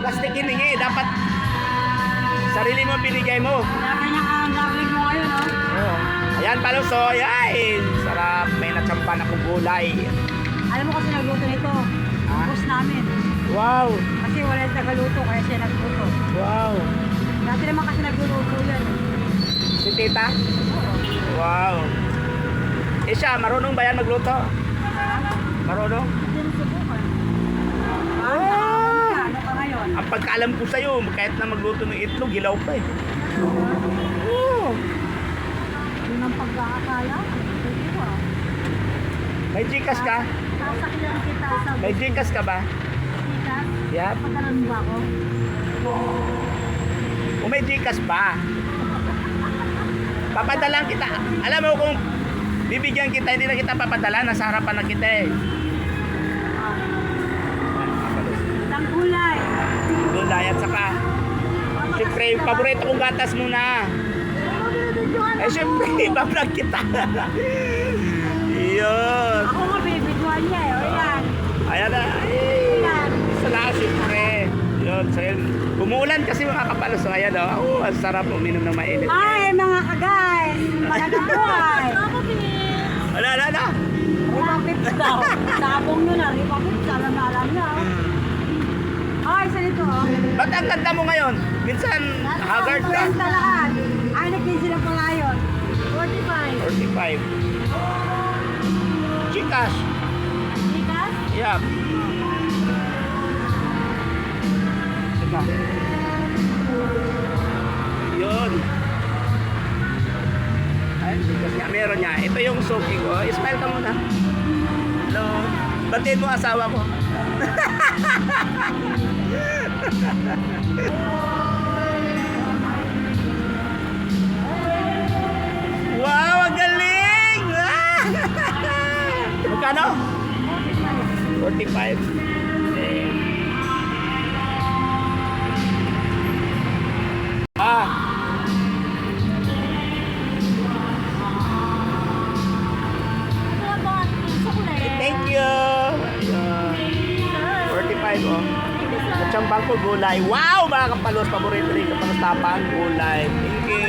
Plastic hiningi. Dapat sarili mo binigay mo. Kanya ka ang gagawin mo ngayon, no? Oh. Ayan, palusoy. Ay, sarap. May natsampan akong gulay. Alam mo kasi nagluto nito. Ah? Boss namin. Wow. Kasi wala yung tagaluto, kaya siya nagluto. Wow. Dati naman kasi nagluluto yan. Si tita? Wow. Eh siya, marunong ba yan magluto? Marunong? Hindi mo subukan. Ano ka ngayon? Ang pagkaalam ko sa'yo, kahit na magluto ng itlog, hilaw pa eh. Oo. Yun ang pagkakakala. Hindi ko ah. May Gcash ka? Sasakyan kita sa May Gcash ka ba? Gcash. Yep. Pagkalan mo ba ako? Kung may Gcash ba? Papadalan kita. Alam mo kung bibigyan kita, hindi na kita papadala, nasa harapan na kita eh. Isang gulay. Gulay at saka, siyempre, yung paborito kong gatas muna. Eh, siyempre, ibablog kita. Iyon. Ako nga bibidyoan niya eh. O yan. Ayan na. Yan. Sana, siyempre. Yun, so yun. Umuulan kasi mga kapalo. So, ayan o. Oh, ang sarap uminom ng mainit. Hi mga ka-guys! Magandang buhay! Wala, wala na. Ripapips daw. Sabong nyo na, ripapips. Alam na na. Ay, isa nito oh. Ba't ang ganda mo ngayon? Minsan, haggard ka. 40 lahat. Ay, nag-15 lang pala yun. 45. 45. Gcash. Gcash? Yup. Teka. Yun. Ay, Gcash nga. Meron niya. Ito yung suki ko. Smile ka muna. Hello. Batiin mo asawa ko. Wow, ang galing! Magkano? 45. Eh. Ah. Thank you. Ayan. 45 oh. Katsambang ko gulay. Wow, mga kapalos, paborito rin kapalos tapan, gulay. Thank you.